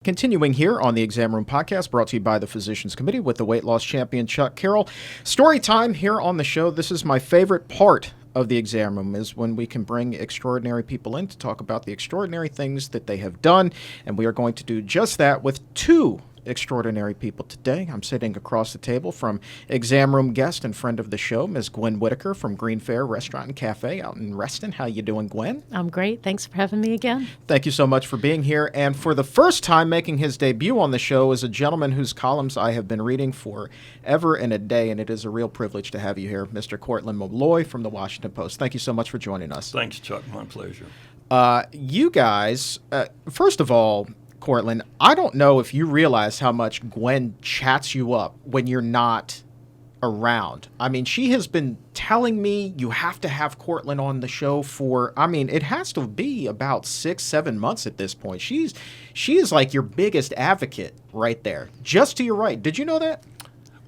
Continuing here on the Exam Room Podcast, brought to you by the Physicians Committee with the weight loss champion Chuck Carroll. Story time here on the show. This is my favorite part of the Exam Room, is when we can bring extraordinary people in to talk about the extraordinary things that they have done. And we are going to do just that with two extraordinary people today. I'm sitting across the table from Exam Room guest and friend of the show, Ms. Gwyn Whittaker from Green Fair Restaurant and Cafe out in Reston. How you doing, Gwen? I'm great. Thanks for having me again. Thank you so much for being here. And for the first time making his debut on the show is a gentleman whose columns I have been reading for ever and a day, and it is a real privilege to have you here, Mr. Courtland Milloy from the Washington Post. Thank you so much for joining us. Thanks, Chuck. My pleasure. You guys, first of all, Courtland, I don't know if you realize how much Gwen chats you up when you're not around. I mean, she has been telling me you have to have Courtland on the show for, it has to be about 6-7 months at this point. She is like your biggest advocate right there, just to your right. Did you know that?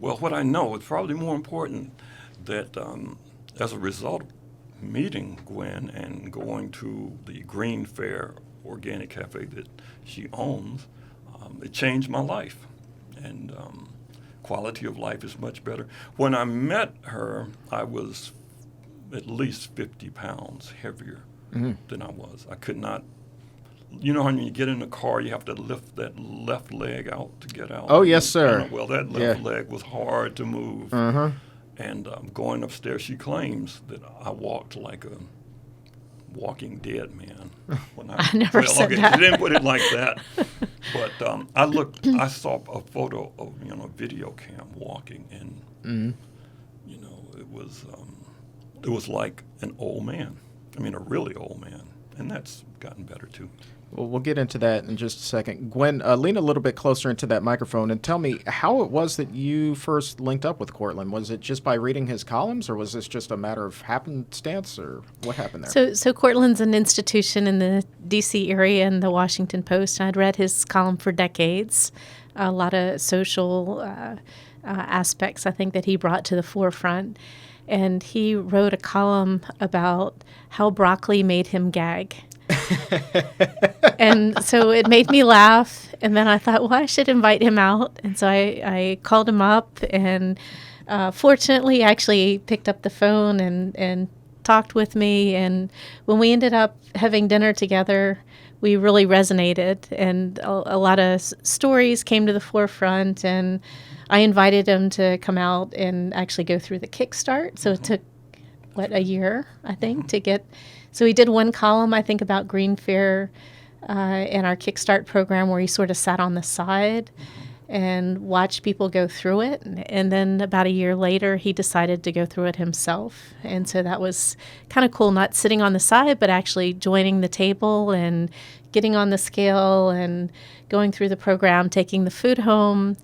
Well, what I know is probably more important that as a result of meeting Gwen and going to the Green Fair Organic Cafe that she owns, it changed my life, and quality of life is much better. When I met her, I was at least 50 pounds heavier than I was. I could not, when you get in the car, you have to lift that left leg out to get out. Oh, yes, sir. Well, that left leg was hard to move. And going upstairs, she claims that I walked like a walking dead man. When I never said that. She didn't put it like that. But I saw a photo of a video cam walking, and it was like an old man. I mean, a really old man, and that's gotten better too. Well, we'll get into that in just a second. Gwen, lean a little bit closer into that microphone and tell me how it was that you first linked up with Courtland. Was it just by reading his columns, or was this just a matter of happenstance, or what happened there? So Courtland's an institution in the D.C. area in the Washington Post. I'd read his column for decades. A lot of social aspects, I think, that he brought to the forefront. And he wrote a column about how broccoli made him gag. And so it made me laugh, and then I thought, well, I should invite him out. And so I called him up, and fortunately actually picked up the phone and talked with me. And when we ended up having dinner together, we really resonated, and a lot of stories came to the forefront, and I invited him to come out and actually go through the Kickstart. So it took, a year, I think, to get. So he did one column, I think, about Green Fair in our Kickstart program, where he sort of sat on the side and watched people go through it. And then about a year later, he decided to go through it himself. And so that was kind of cool, not sitting on the side, but actually joining the table and getting on the scale and going through the program, taking the food home.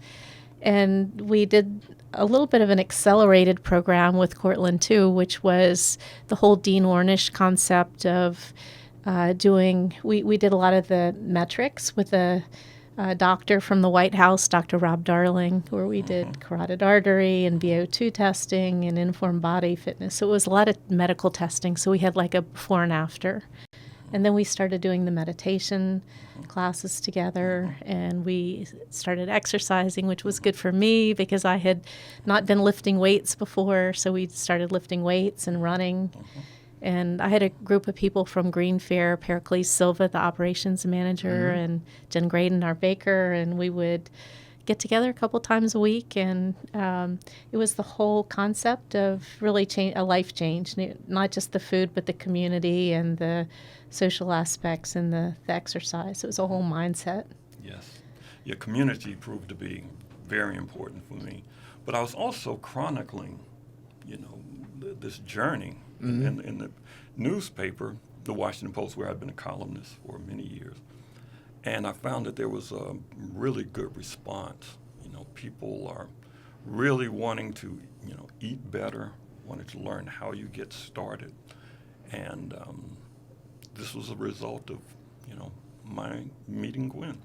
And we did a little bit of an accelerated program with Courtland, too, which was the whole Dean Ornish concept of we did a lot of the metrics with a doctor from the White House, Dr. Rob Darling, where we did carotid artery and VO2 testing and informed body fitness. So it was a lot of medical testing. So we had like a before and after. And then we started doing the meditation classes together, and we started exercising, which was good for me because I had not been lifting weights before. So we started lifting weights and running. And I had a group of people from Green Fair, Pericles Silva, the operations manager, and Jen Graydon, our baker, and we would get together a couple times a week. And it was the whole concept of really a life change, not just the food, but the community and the social aspects and the exercise. It was a whole mindset. Yes. Your community proved to be very important for me. But I was also chronicling, this journey in the newspaper, the Washington Post, where I'd been a columnist for many years. And I found that there was a really good response. People are really wanting to, eat better, wanted to learn how you get started. And this was a result of, my meeting Gwen.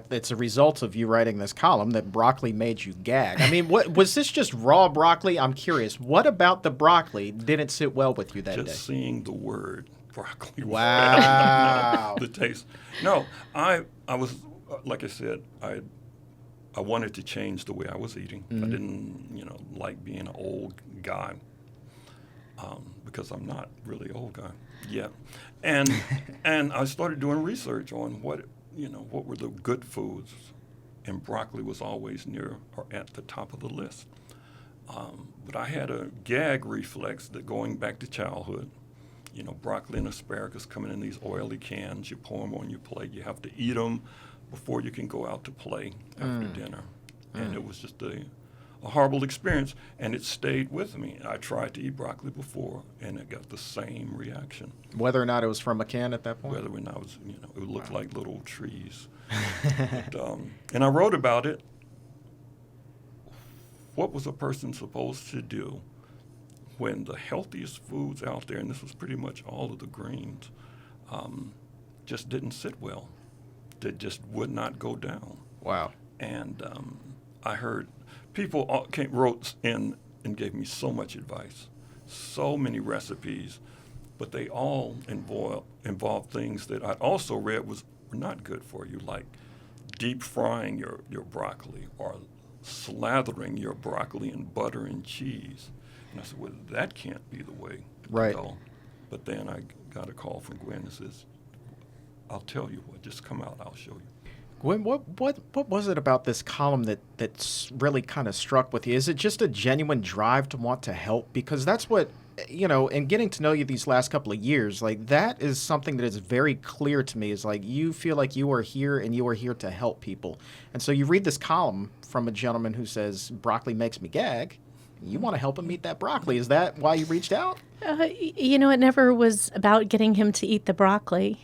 It's a result of you writing this column that broccoli made you gag. I mean, what was this just raw broccoli? I'm curious. What about the broccoli didn't sit well with you that day? Just seeing the word broccoli. Wow. The taste. No, I was like I said, I wanted to change the way I was eating. Mm-hmm. I didn't, like being an old guy, because I'm not really old guy yet. And I started doing research on what were the good foods, and broccoli was always near or at the top of the list. But I had a gag reflex that going back to childhood. Broccoli and asparagus coming in these oily cans. You pour them on your plate. You have to eat them before you can go out to play after dinner. And it was just a horrible experience, and it stayed with me. I tried to eat broccoli before, and it got the same reaction. Whether or not it was from a can at that point? Whether or not it was, it looked like little trees. And I wrote about it. What was a person supposed to do when the healthiest foods out there, and this was pretty much all of the greens, just didn't sit well? They just would not go down. Wow. And I heard people wrote in and gave me so much advice, so many recipes, but they all involve things that I also read were not good for you, like deep frying your broccoli or slathering your broccoli in butter and cheese. And I said, well, that can't be the way Right. to go. But then I got a call from Gwen that says, I'll tell you what, just come out, I'll show you. Gwen, what was it about this column that's really kind of struck with you? Is it just a genuine drive to want to help? Because that's what, in getting to know you these last couple of years, like that is something that is very clear to me, is like you feel like you are here and you are here to help people. And so you read this column from a gentleman who says, broccoli makes me gag. You want to help him eat that broccoli. Is that why you reached out? It never was about getting him to eat the broccoli,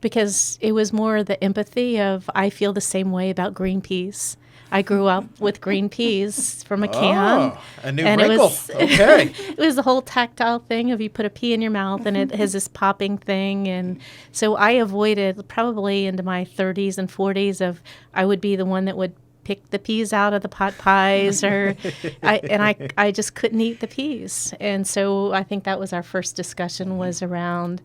because it was more the empathy of, I feel the same way about green peas. I grew up with green peas from a can. Oh, a new wrinkle. Okay. It was the whole tactile thing of you put a pea in your mouth and it has this popping thing. And so I avoided, probably into my 30s and 40s, of I would be the one that would pick the peas out of the pot pies, or I just couldn't eat the peas. And so I think that was our first discussion, was around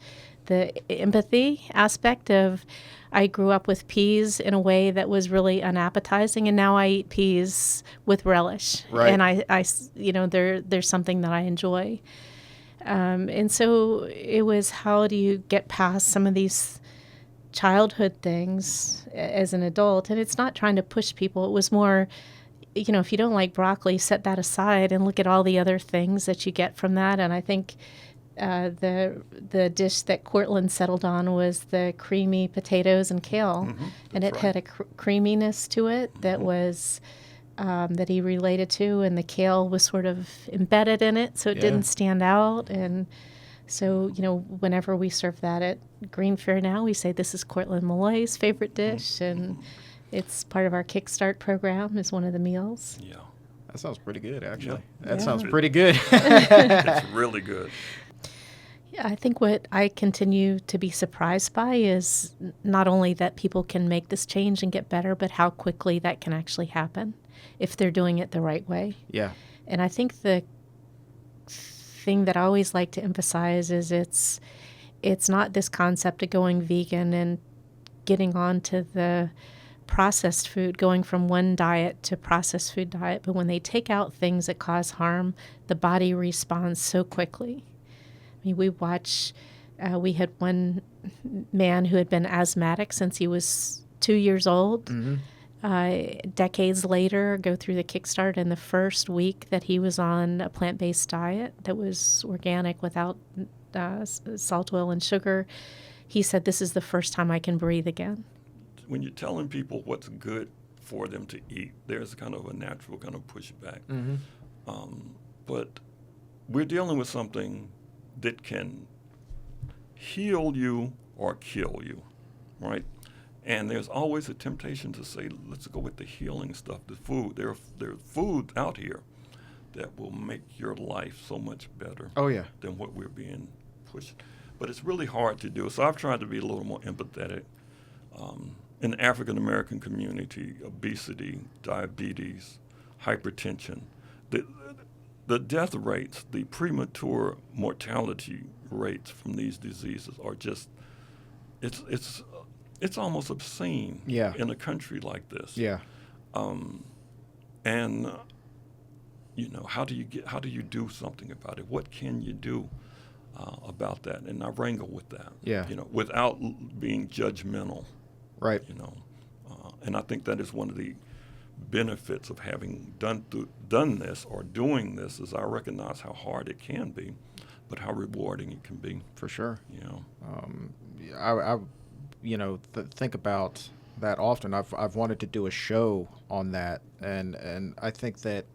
the empathy aspect of, I grew up with peas in a way that was really unappetizing, and now I eat peas with relish. Right. And there's something that I enjoy. And so it was, how do you get past some of these childhood things as an adult? And it's not trying to push people. It was more, if you don't like broccoli, set that aside and look at all the other things that you get from that. And I think the dish that Courtland settled on was the creamy potatoes and kale, and it had a creaminess to it that was that he related to, and the kale was sort of embedded in it, so it didn't stand out. And so, whenever we serve that at Green Fair now, we say this is Courtland Milloy's favorite dish, and it's part of our Kickstart program, is one of the meals. Yeah. That sounds pretty good, actually. Yeah. That sounds pretty good. It's really good. Yeah, I think what I continue to be surprised by is not only that people can make this change and get better, but how quickly that can actually happen if they're doing it the right way. Yeah. And I think the thing that I always like to emphasize is it's not this concept of going vegan and getting on to the processed food, going from one diet to processed food diet, but when they take out things that cause harm, the body responds so quickly. I mean, we had one man who had been asthmatic since he was 2 years old. Decades later, go through the Kickstart, and the first week that he was on a plant-based diet that was organic without salt, oil, and sugar, he said, this is the first time I can breathe again. When you're telling people what's good for them to eat, there's kind of a natural kind of pushback. But we're dealing with something that can heal you or kill you, right? And there's always a temptation to say, let's go with the healing stuff, the food. There are foods out here that will make your life so much better than what we're being pushed. But it's really hard to do. So I've tried to be a little more empathetic. In the African American community, obesity, diabetes, hypertension, the death rates, the premature mortality rates from these diseases are just, it's it's almost obscene in a country like this. Yeah. And how do you do something about it? What can you do about that? And I wrangle with that. Yeah. Without being judgmental. Right. And I think that is one of the benefits of having done this or doing this, is I recognize how hard it can be, but how rewarding it can be. For sure. I Think about that often. I've wanted to do a show on that, and I think that,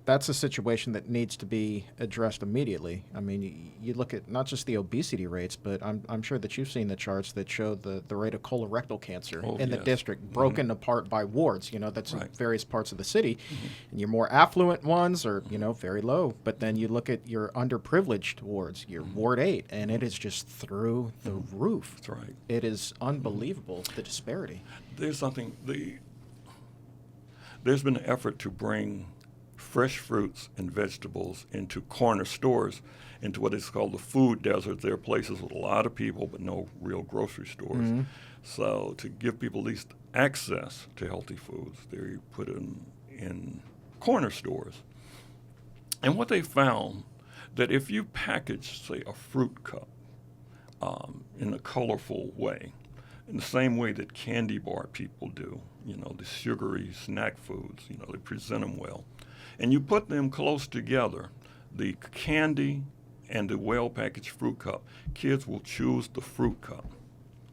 that's a situation that needs to be addressed immediately. You look at not just the obesity rates, but I'm sure that you've seen the charts that show the rate of colorectal cancer in the district broken apart by wards. That's in various parts of the city, and your more affluent ones are very low. But then you look at your underprivileged wards, your Ward 8, and it is just through the roof. That's right. It is unbelievable, the disparity. There's been an effort to bring fresh fruits and vegetables into corner stores, into what is called the food desert. There are places with a lot of people but no real grocery stores. So to give people at least access to healthy foods, they put them in corner stores. And what they found, that if you package, say, a fruit cup in a colorful way, in the same way that candy bar people do, the sugary snack foods, they present them well, and you put them close together, the candy and the well-packaged fruit cup, kids will choose the fruit cup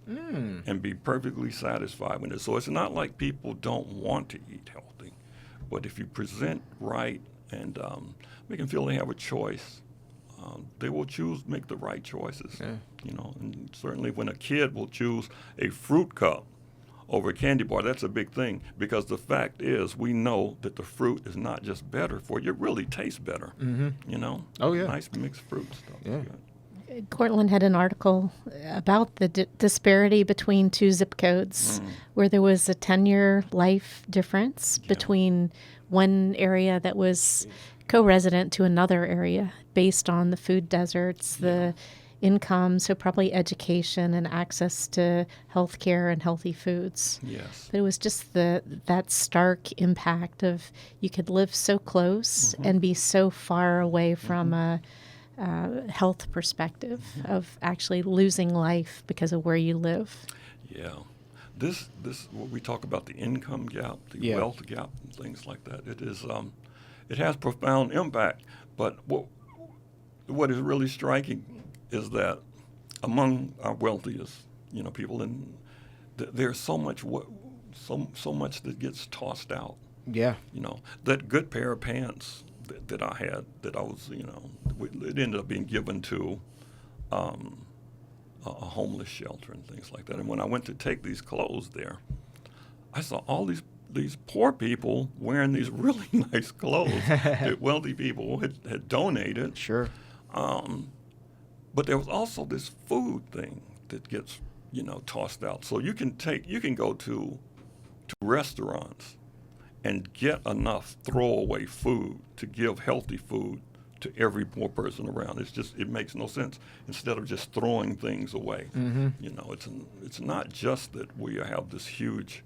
and be perfectly satisfied with it. So it's not like people don't want to eat healthy, but if you present right and make them feel they have a choice, they will make the right choices. And certainly when a kid will choose a fruit cup over a candy bar, that's a big thing, because the fact is, we know that the fruit is not just better for you, it really tastes better. Oh, yeah. Nice mixed fruit stuff. Yeah. Courtland had an article about the disparity between two zip codes, where there was a 10-year life difference between one area that was co-resident to another area based on the food deserts, the income, so probably education and access to health care and healthy foods. Yes. But it was just that stark impact of you could live so close and be so far away from a health perspective of actually losing life because of where you live. Yeah. This what we talk about, the income gap, the wealth gap, and things like that. It has profound impact. But what is really striking is that among our wealthiest, people, there's so much that gets tossed out. Yeah. That good pair of pants that I had, that I was, it ended up being given to a homeless shelter and things like that. And when I went to take these clothes there, I saw all these poor people wearing these really nice clothes that wealthy people had donated. Sure. But there was also this food thing that gets, tossed out. So you can go to restaurants and get enough throwaway food to give healthy food to every poor person around. It makes no sense. Instead of just throwing things away, it's not just that we have this huge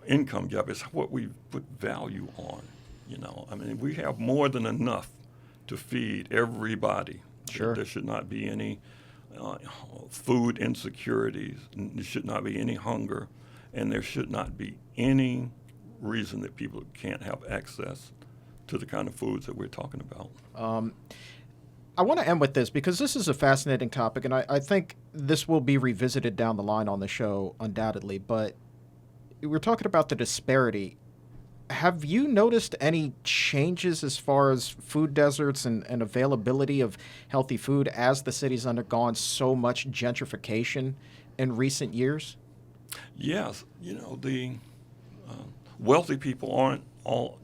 income gap. It's what we put value on. We have more than enough to feed everybody. Sure. There should not be any food insecurities. There should not be any hunger, and there should not be any reason that people can't have access to the kind of foods that we're talking about. I want to end with this because this is a fascinating topic, and I think this will be revisited down the line on the show undoubtedly, but we're talking about the disparity. Have you noticed any changes as far as food deserts and availability of healthy food as the city's undergone so much gentrification in recent years? Yes. The wealthy people aren't all,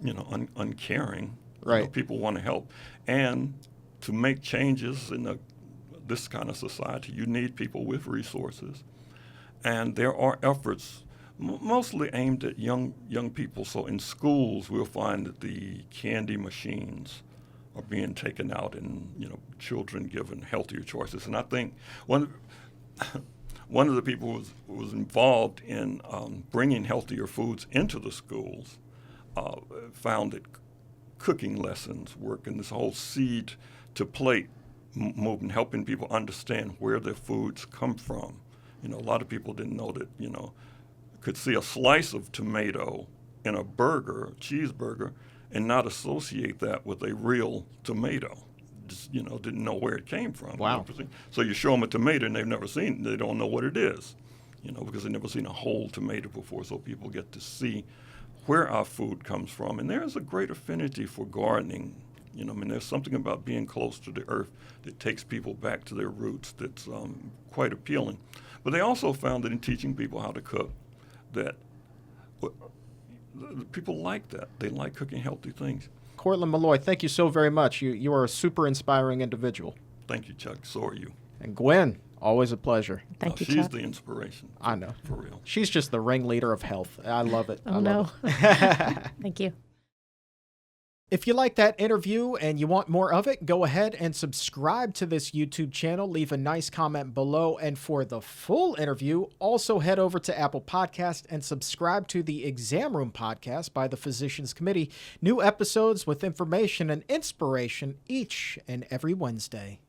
uncaring. Right. People want to help. And to make changes in this kind of society, you need people with resources. And there are efforts mostly aimed at young people. So in schools, we'll find that the candy machines are being taken out and, children given healthier choices. And I think one one of the people who was involved in bringing healthier foods into the schools found that cooking lessons work, and this whole seed to plate movement, helping people understand where their foods come from. A lot of people didn't know that, could see a slice of tomato in a burger, cheeseburger, and not associate that with a real tomato. Just, didn't know where it came from. Wow. So you show them a tomato and they don't know what it is, because they've never seen a whole tomato before. So people get to see where our food comes from. And there's a great affinity for gardening. There's something about being close to the earth that takes people back to their roots that's quite appealing. But they also found that in teaching people how to cook, that people like that. They like cooking healthy things. Courtland Milloy, thank you so very much. You are a super inspiring individual. Thank you, Chuck. So are you. And Gwen, always a pleasure. Thank you, She's Chuck. the inspiration. I know. For real. She's just the ringleader of health. I love it. Oh, I no. love it. Thank you. If you like that interview and you want more of it, go ahead and subscribe to this YouTube channel. Leave a nice comment below. And for the full interview, also head over to Apple Podcast and subscribe to the Exam Room Podcast by the Physicians Committee. New episodes with information and inspiration each and every Wednesday.